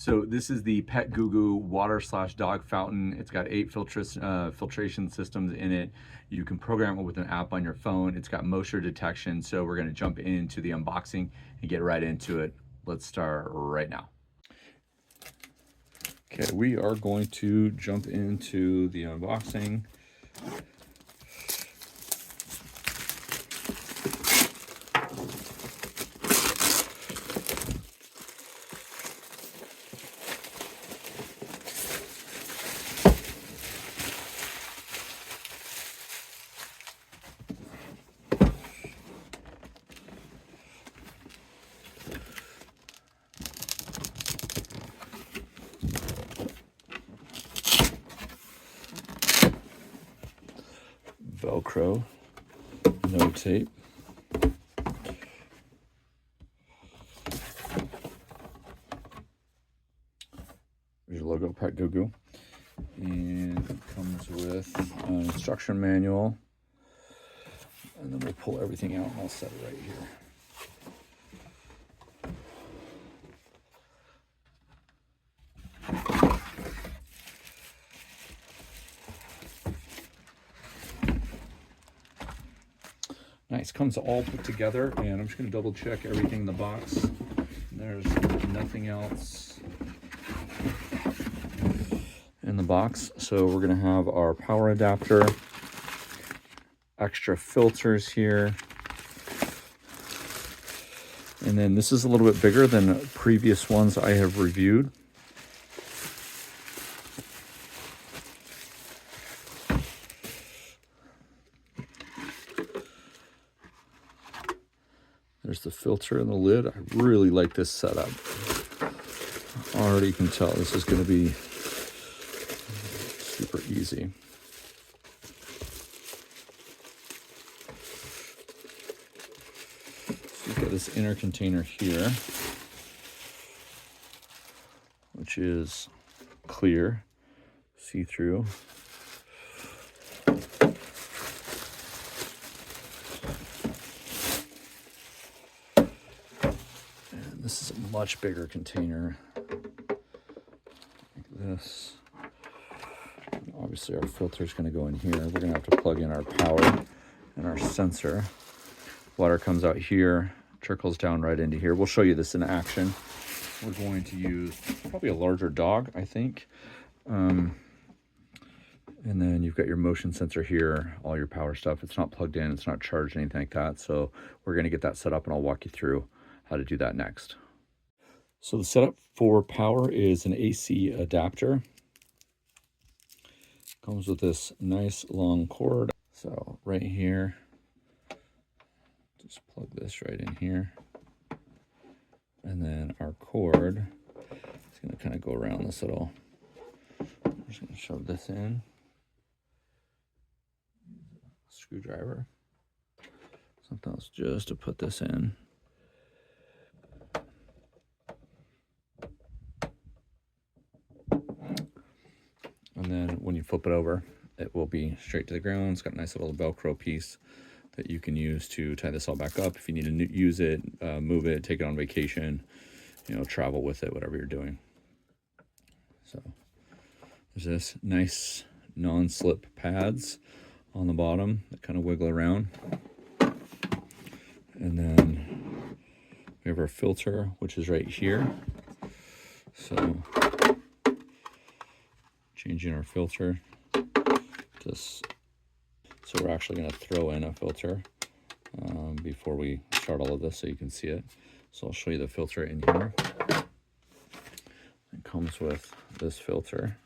So this is the Petgugu water/dog fountain. It's got 8 filtration systems in it. You can program it with an app on your phone. It's got moisture detection. So we're gonna jump into the unboxing and get right into it. Let's start right now. Okay, we are going to jump into the unboxing. Velcro, no tape. There's your logo, Petgugu. And it comes with an instruction manual. And then we'll pull everything out and I'll set it right here. Nice, comes all put together, and I'm just gonna double check everything in the box. There's nothing else in the box. So we're gonna have our power adapter, extra filters here. And then this is a little bit bigger than previous ones I have reviewed. There's the filter and the lid. I really like this setup. Already can tell this is going to be super easy. So you've got this inner container here, which is clear, see-through. This is a much bigger container, like this. And obviously our filter is going to go in here. We're going to have to plug in our power and our sensor. Water comes out here, trickles down right into here. We'll show you this in action. We're going to use probably a larger dog, I think. And then you've got your motion sensor here, all your power stuff. It's not plugged in, it's not charged, anything like that. So we're going to get that set up and I'll walk you through how to do that next. So the setup for power is an AC adapter. Comes with this nice long cord. So right here, just plug this right in here. And then our cord is going to kind of go around this little, I'm just going to shove this in. Screwdriver. Something else just to put this in. And then when you flip it over, it will be straight to the ground. It's got a nice little Velcro piece that you can use to tie this all back up. If you need to use it, move it, take it on vacation, you know, travel with it, whatever you're doing. So there's this nice non-slip pads on the bottom that kind of wiggle around. And then we have our filter, which is right here. So changing our filter, so we're actually going to throw in a filter before we start all of this so you can see it. So I'll show you the filter in here. It comes with this filter.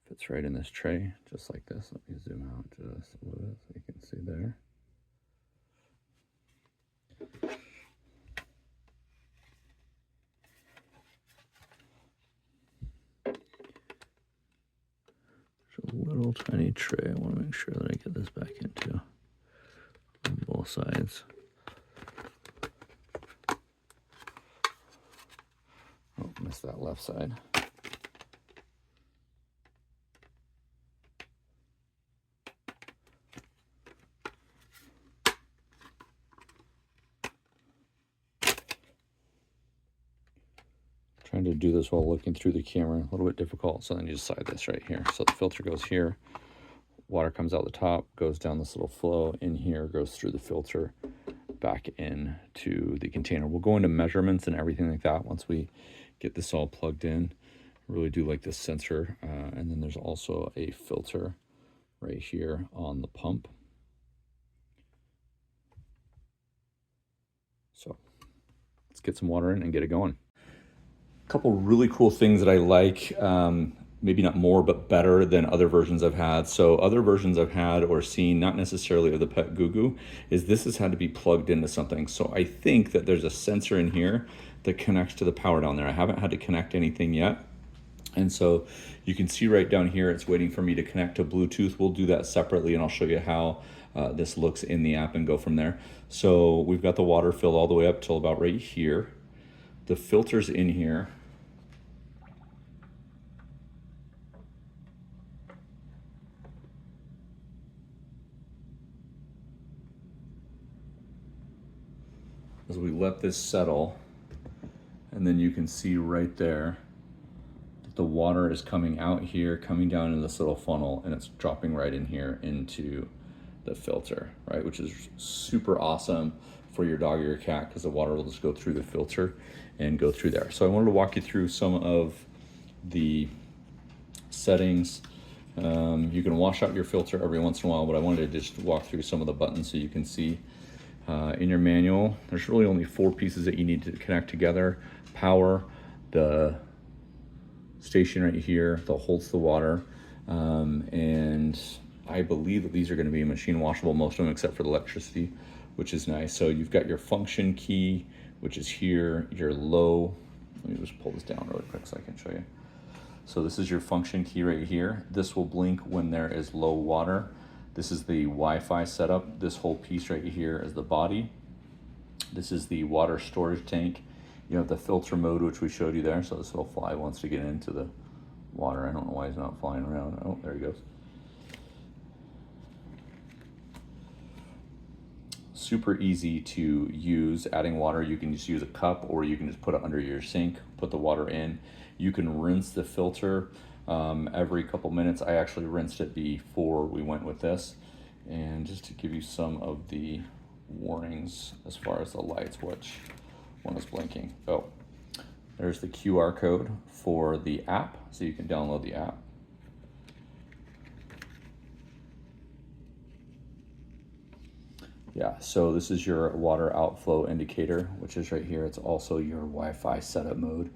Fits right in this tray, just like this. Let me zoom out just a little bit so you can see there. Little tiny tray. I want to make sure that I get this back into on both sides. Oh, missed that left side. Trying to do this while looking through the camera, a little bit difficult. So then you just slide this right here. So the filter goes here, water comes out the top, goes down this little flow in here, goes through the filter back in to the container. We'll go into measurements and everything like that once we get this all plugged in. I really do like this sensor. And then there's also a filter right here on the pump. So let's get some water in and get it going. A couple really cool things that I like, maybe not more, but better than other versions I've had. So other versions I've had or seen, not necessarily of the Petgugu, is this has had to be plugged into something. So I think that there's a sensor in here that connects to the power down there. I haven't had to connect anything yet. And so you can see right down here, it's waiting for me to connect to Bluetooth. We'll do that separately and I'll show you how this looks in the app and go from there. So we've got the water filled all the way up till about right here. The filter's in here. As we let this settle, and then you can see right there that the water is coming out here, coming down in this little funnel, and it's dropping right in here into the filter, right? Which is super awesome for your dog or your cat because the water will just go through the filter and go through there. So I wanted to walk you through some of the settings. You can wash out your filter every once in a while, but I wanted to just walk through some of the buttons so you can see. In your manual, there's really only 4 pieces that you need to connect together. Power, the station right here that holds the water, and I believe that these are going to be machine washable, most of them except for the electricity, which is nice. So you've got your function key, which is here, your low. Let me just pull this down really quick so I can show you. So this is your function key right here. This will blink when there is low water. This is the Wi-Fi setup. This whole piece right here is the body. This is the water storage tank. You have the filter mode, which we showed you there. So this little fly wants to get into the water. I don't know why he's not flying around. Oh, there he goes. Super easy to use. Adding water, you can just use a cup or you can just put it under your sink, put the water in. You can rinse the filter every couple minutes. I actually rinsed it before we went with this. And just to give you some of the warnings as far as the lights, which one is blinking. Oh, there's the QR code for the app, so you can download the app. Yeah, so this is your water outflow indicator, which is right here. It's also your Wi-Fi setup mode.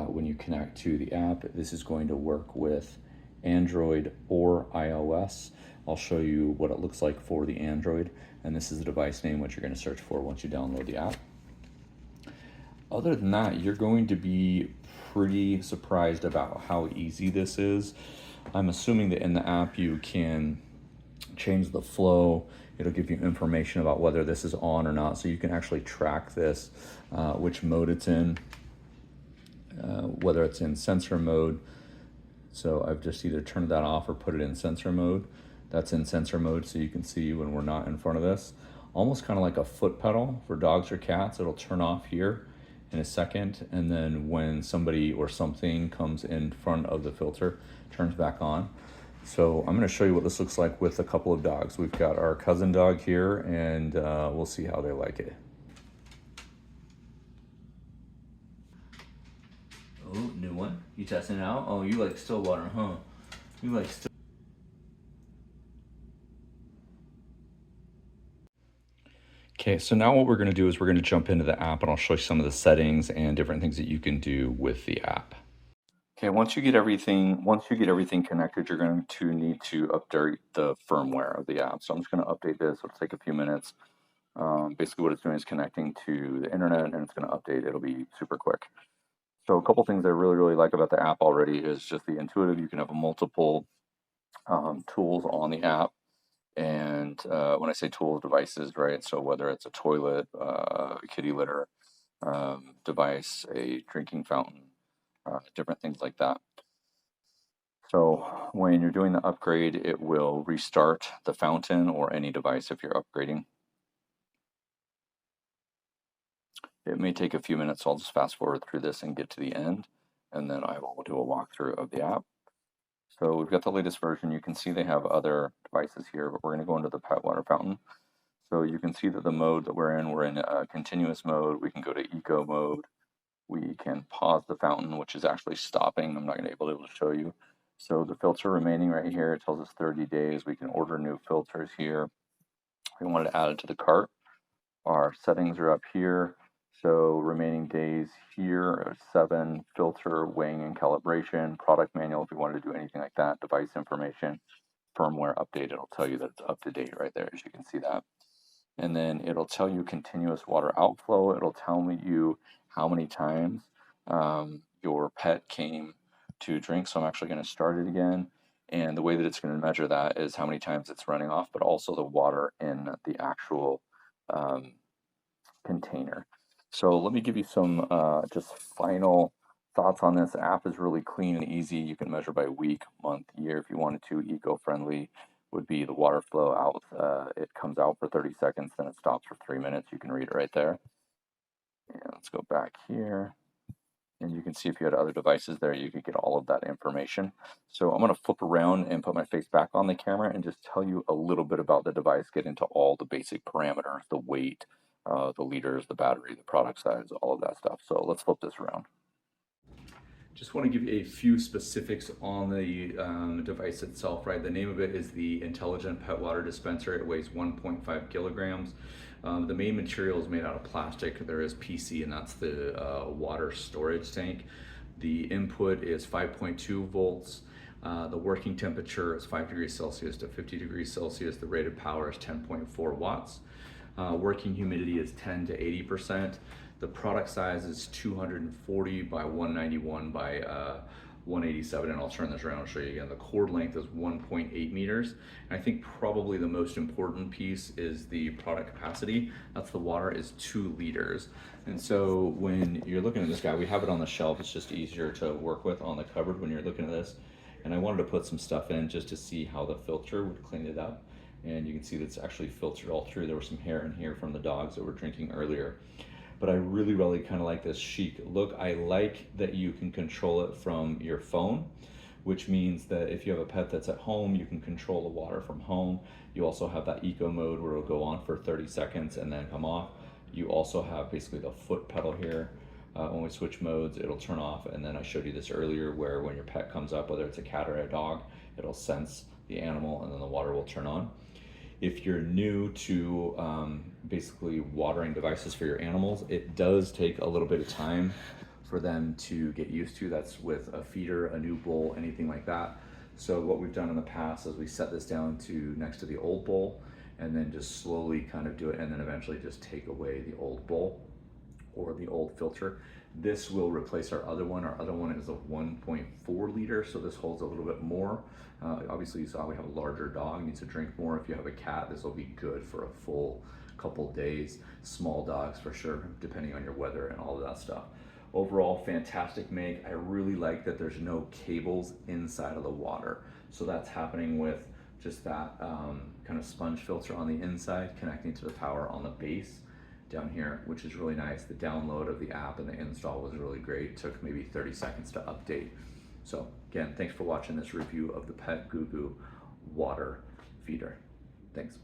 When you connect to the app, this is going to work with Android or iOS. I'll show you what it looks like for the Android, and this is the device name which you're going to search for once you download the app. Other than that, you're going to be pretty surprised about how easy this is. I'm assuming that in the app you can change the flow. It'll give you information about whether this is on or not, so you can actually track this, which mode it's in, whether it's in sensor mode. So I've just either turned that off or put it in sensor mode. That's in sensor mode, so you can see when we're not in front of this. Almost kind of like a foot pedal for dogs or cats. It'll turn off here in a second, and then when somebody or something comes in front of the filter, turns back on. So I'm going to show you what this looks like with a couple of dogs. We've got our cousin dog here, and we'll see how they like it. Oh, new one. You testing it out? Oh, you like still water, huh? You like still. Okay, so now what we're going to do is we're going to jump into the app, and I'll show you some of the settings and different things that you can do with the app. Okay, once you get everything connected, you're going to need to update the firmware of the app. So I'm just going to update this. It'll take a few minutes. Basically what it's doing is connecting to the internet, and it's going to update. It'll be super quick. So a couple things I really like about the app already is just the intuitive. You can have multiple tools on the app. And when I say tools, devices, right? So whether it's a toilet, kitty litter device, a drinking fountain, different things like that. So when you're doing the upgrade, it will restart the fountain or any device if you're upgrading. It may take a few minutes, so I'll just fast forward through this and get to the end. and then I will do a walkthrough of the app. So we've got the latest version. You can see they have other devices here, but we're going to go into the pet water fountain. So you can see that the mode that we're in continuous mode. We can go to eco mode. We can pause the fountain, which is actually stopping. I'm not going to be able to show you. So the filter remaining right here, it tells us 30 days. We can order new filters here. We wanted to add it to the cart. Our settings are up here. So remaining days here, 7, filter, weighing and calibration, product manual if you wanted to do anything like that, device information, firmware update. It'll tell you that it's up to date right there, as you can see that. And then it'll tell you continuous water outflow. It'll tell you how many times your pet came to drink. So I'm actually going to start it again. And the way that it's going to measure that is how many times it's running off, but also the water in the actual container. So let me give you some just final thoughts on this. The app is really clean and easy. You can measure by week, month, year if you wanted to. Eco-friendly would be the water flow out. It comes out for 30 seconds, then it stops for 3 minutes. You can read it right there. And let's go back here. And you can see if you had other devices there, you could get all of that information. So I'm going to flip around and put my face back on the camera and just tell you a little bit about the device, get into all the basic parameters, the weight, the liters, the battery, the product size, all of that stuff. So let's flip this around. Just want to give you a few specifics on the device itself, right? The name of it is the Intelligent Pet Water Dispenser. It weighs 1.5 kilograms. The main material is made out of plastic. There is PC, and that's the water storage tank. The input is 5.2 volts. The working temperature is 5 degrees Celsius to 50 degrees Celsius. The rated power is 10.4 watts. Working humidity is 10 to 80%. The product size is 240 by 191 by 187, and I'll turn this around and show you again. The cord length is 1.8 meters. And I think probably the most important piece is the product capacity. That's the water is 2 liters. And so when you're looking at this guy, we have it on the shelf. It's just easier to work with on the cupboard when you're looking at this. And I wanted to put some stuff in just to see how the filter would clean it up. And you can see that's actually filtered all through. There was some hair in here from the dogs that were drinking earlier. But I really kind of like this chic look. I like that you can control it from your phone, which means that if you have a pet that's at home, you can control the water from home. You also have that eco mode where it'll go on for 30 seconds and then come off. You also have basically the foot pedal here. When we switch modes, it'll turn off. And then I showed you this earlier where when your pet comes up, whether it's a cat or a dog, it'll sense the animal and then the water will turn on. If you're new to basically watering devices for your animals, it does take a little bit of time for them to get used to. That's with a feeder, a new bowl, anything like that. So what we've done in the past is we set this down to next to the old bowl and then just slowly kind of do it and then eventually just take away the old bowl or the old filter. This will replace our other one. Our other one is a 1.4 liter, so this holds a little bit more. Obviously you saw we have a larger dog, needs to drink more. If you have a cat, this will be good for a full couple days. Small dogs for sure, depending on your weather and all of that stuff. Overall, fantastic make. I really like that there's no cables inside of the water. So that's happening with just that kind of sponge filter on the inside connecting to the power on the base down here, which is really nice. The download of the app and the install was really great. It took maybe 30 seconds to update. So again, thanks for watching this review of the Petgugu water feeder. Thanks.